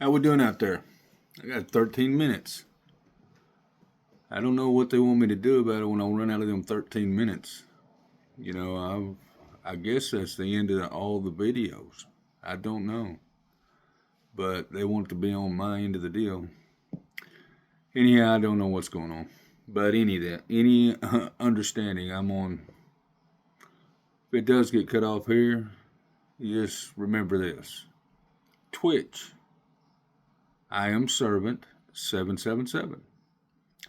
How we doing out there? I got 13 minutes. I don't know what they want me to do about it when I run out of them 13 minutes. You know, I guess that's the end of all the videos. I don't know. But they want to be on my end of the deal. Anyhow, I don't know what's going on. But any understanding, I'm on. If it does get cut off here, you just remember this. Twitch. I am servant 777.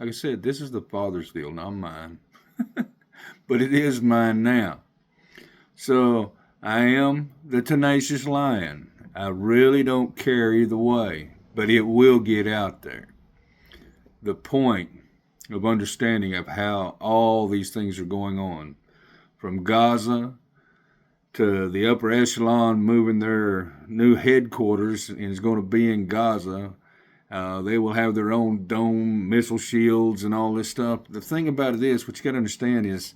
Like I said, this is the Father's deal, not mine. But it is mine now. So I am the tenacious lion. I really don't care either way, but it will get out there. The point of understanding of how all these things are going on, from Gaza to the upper echelon moving their new headquarters and is going to be in Gaza. They will have their own dome, missile shields, and all this stuff. The thing about it is, what you got to understand is,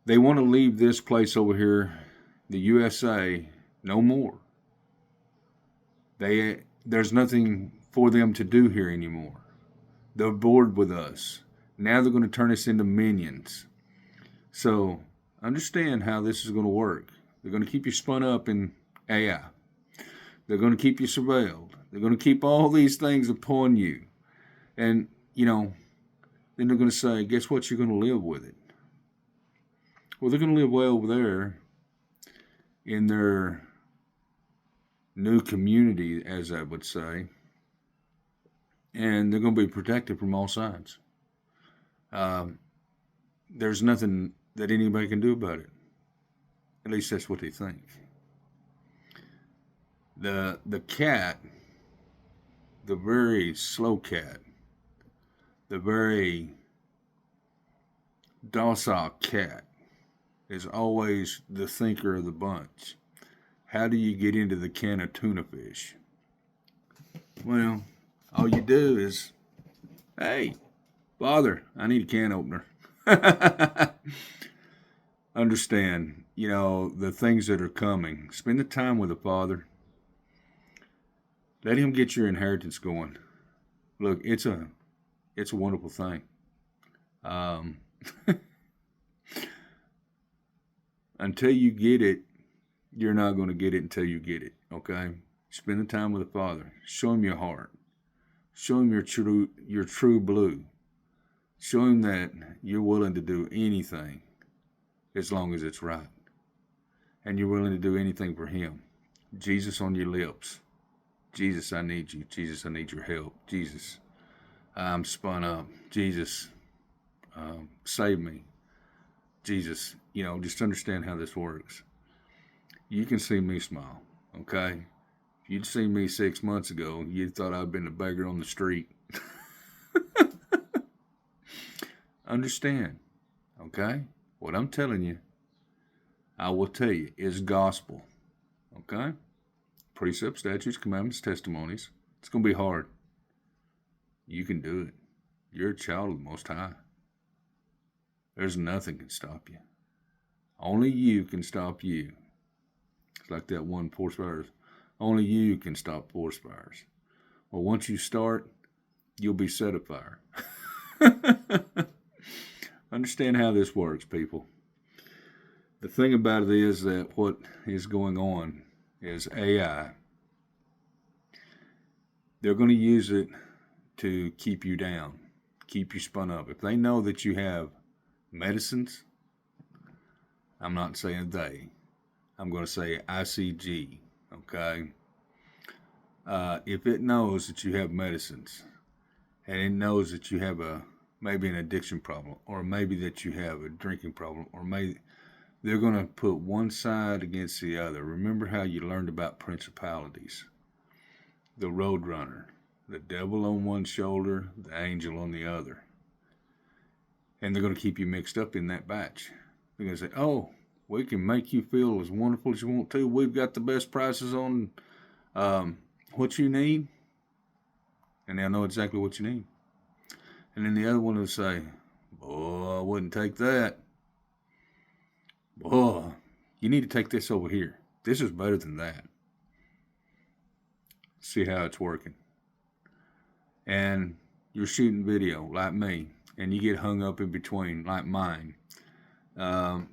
they want to leave this place over here, the USA, no more. There's nothing for them to do here anymore. They're bored with us. Now they're going to turn us into minions. So understand how this is going to work. They're going to keep you spun up in AI. They're going to keep you surveilled. They're going to keep all these things upon you. And, then they're going to say, guess what? You're going to live with it. Well, they're going to live way over there in their new community, as I would say. And they're going to be protected from all sides. There's nothing that anybody can do about it. At least that's what they think. The cat, the very slow cat, the very docile cat, is always the thinker of the bunch. How do you get into the can of tuna fish? Well, all you do is, hey, Father, I need a can opener. Understand, the things that are coming. Spend the time with the Father. Let him get your inheritance going. Look, it's a wonderful thing. Until you get it, you're not going to get it until you get it. Okay? Spend the time with the Father. Show him your heart. Show him your true blue. Show him that you're willing to do anything as long as it's right. And you're willing to do anything for him. Jesus on your lips. Jesus, I need you. Jesus, I need your help. Jesus, I'm spun up. Jesus, save me. Jesus, just understand how this works. You can see me smile, okay? If you'd seen me 6 months ago, you'd thought I'd been a beggar on the street. Understand, okay? What I'm telling you, I will tell you, is gospel, okay? Precepts, statutes, commandments, testimonies. It's going to be hard. You can do it. You're a child of the Most High. There's nothing can stop you. Only you can stop you. It's like that one forest fires. Only you can stop forest fires. Well, once you start, you'll be set afire. Understand how this works, people. The thing about it is that what is going on is AI. They're going to use it to keep you down, keep you spun up. If they know that you have medicines, I'm not saying they, I'm going to say ICG, okay? If it knows that you have medicines, and it knows that you have maybe an addiction problem, or maybe that you have a drinking problem, or maybe they're going to put one side against the other. Remember how you learned about principalities. The roadrunner, the devil on one shoulder, the angel on the other. And they're going to keep you mixed up in that batch. They're going to say, oh, we can make you feel as wonderful as you want to. We've got the best prices on what you need. And they'll know exactly what you need. And then the other one will say, oh, I wouldn't take that. Oh, you need to take this over here. This is better than that. see how it's working. And you're shooting video like me, and you get hung up in between like mine.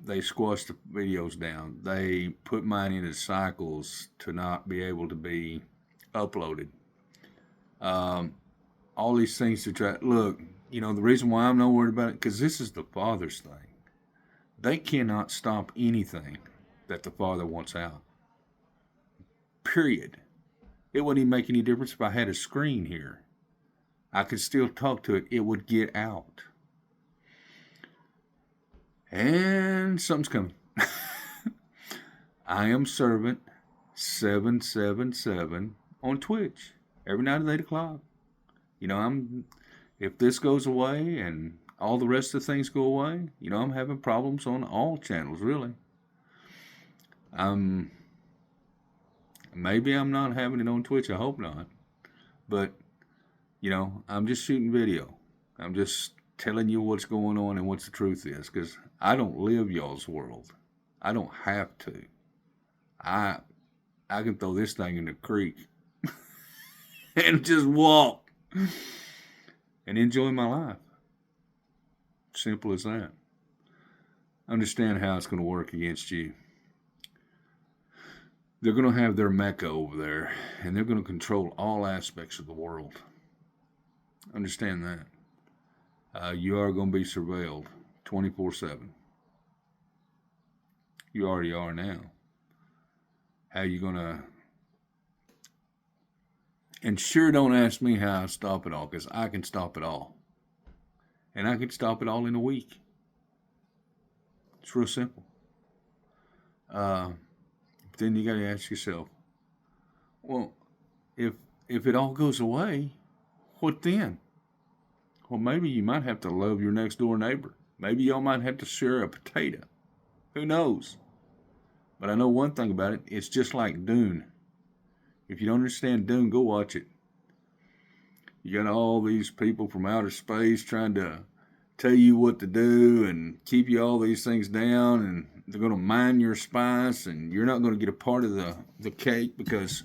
They squash the videos down. They put mine into cycles to not be able to be uploaded. All these things to try. Look, the reason why I'm not worried about it, because this is the Father's thing. They cannot stop anything that the Father wants out. Period. It wouldn't even make any difference if I had a screen here. I could still talk to it. It would get out. And something's coming. I am Servant 777 on Twitch every night at 8 o'clock. If this goes away and all the rest of the things go away, I'm having problems on all channels, really. Maybe I'm not having it on Twitch. I hope not. But, I'm just shooting video. I'm just telling you what's going on and what the truth is, because I don't live y'all's world. I don't have to. I can throw this thing in the creek and just walk and enjoy my life. Simple as that. Understand how it's going to work against you. They're going to have their Mecca over there, and they're going to control all aspects of the world. Understand that. You are going to be surveilled 24/7. You already are now. How you going to... And sure, don't ask me how I stop it all, because I can stop it all. And I can stop it all in a week. It's real simple. Then you got to ask yourself, well, if it all goes away, what then? Well, maybe you might have to love your next door neighbor. Maybe y'all might have to share a potato. Who knows? But I know one thing about it. It's just like Dune. If you don't understand Dune, go watch it. You got all these people from outer space trying to tell you what to do and keep you all these things down, and they're going to mine your spice, and you're not going to get a part of the cake because,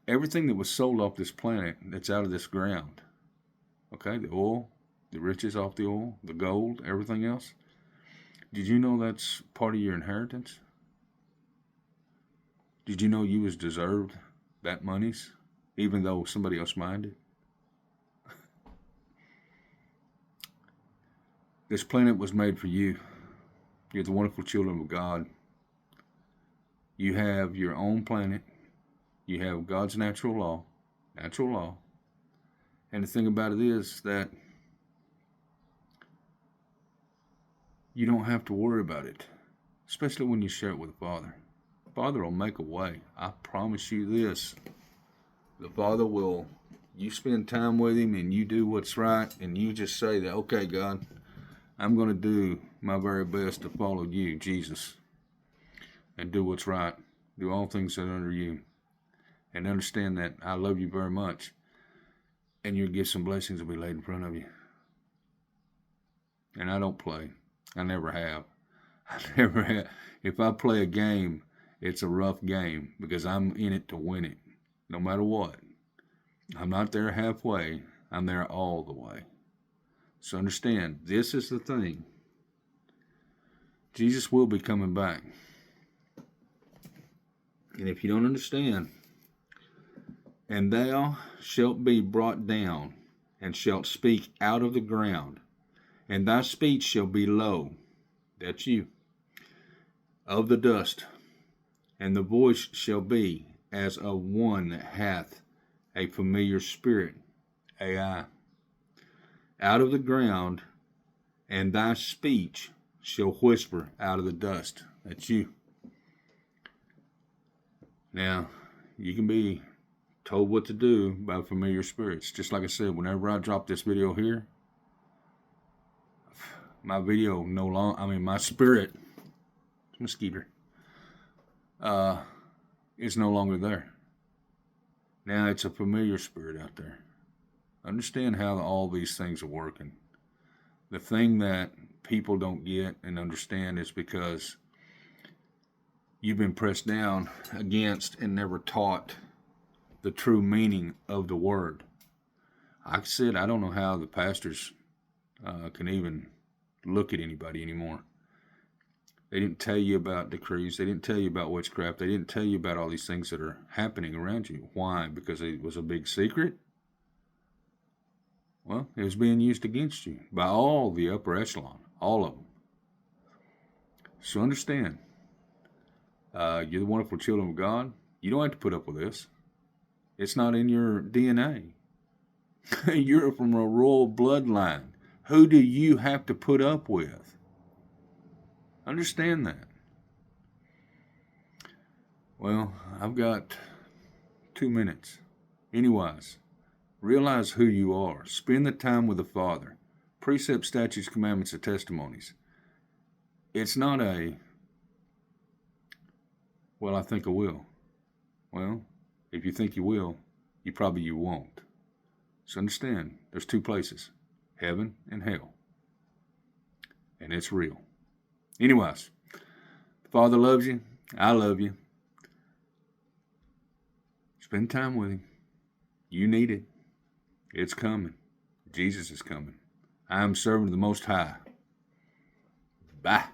everything that was sold off this planet that's out of this ground, okay, the oil, the riches off the oil, the gold, everything else, did you know that's part of your inheritance? Did you know you was deserved that monies, even though somebody else mined it? This planet was made for you. You're the wonderful children of God. You have your own planet. You have God's natural law. And the thing about it is that you don't have to worry about it, especially when you share it with the Father. The Father will make a way. I promise you this. The Father will, you spend time with Him and you do what's right, and you just say that, okay, God, I'm going to do my very best to follow you, Jesus, and do what's right. Do all things that are under you. And understand that I love you very much. And your gifts and blessings will be laid in front of you. And I don't play. I never have. If I play a game, it's a rough game because I'm in it to win it, no matter what. I'm not there halfway. I'm there all the way. So understand, this is the thing. Jesus will be coming back. And if you don't understand, and thou shalt be brought down, and shalt speak out of the ground, and thy speech shall be low, that's you, of the dust, and the voice shall be as of one that hath a familiar spirit, AI, out of the ground, and thy speech shall whisper out of the dust. That's you. Now, you can be told what to do by familiar spirits. Just like I said, whenever I drop this video here, my video my spirit, mosquito, is no longer there. Now it's a familiar spirit out there. Understand how all these things are working. The thing that people don't get and understand is because you've been pressed down against and never taught the true meaning of the word. I said, I don't know how the pastors can even look at anybody anymore. They didn't tell you about decrees. They didn't tell you about witchcraft. They didn't tell you about all these things that are happening around you. Why? Because it was a big secret? Well, it was being used against you by all the upper echelon, all of them. So understand, you're the wonderful children of God. You don't have to put up with this. It's not in your DNA. You're from a royal bloodline. Who do you have to put up with? Understand that. Well, I've got 2 minutes. Anyways, realize who you are. Spend the time with the Father. Precepts, statutes, commandments, and testimonies. It's not a, well, I think I will. Well, if you think you will, you won't. So understand, there's 2 places, heaven and hell. And it's real. Anyways, the Father loves you. I love you. Spend time with Him. You need it. It's coming. Jesus is coming. I am servant of the Most High. Bye.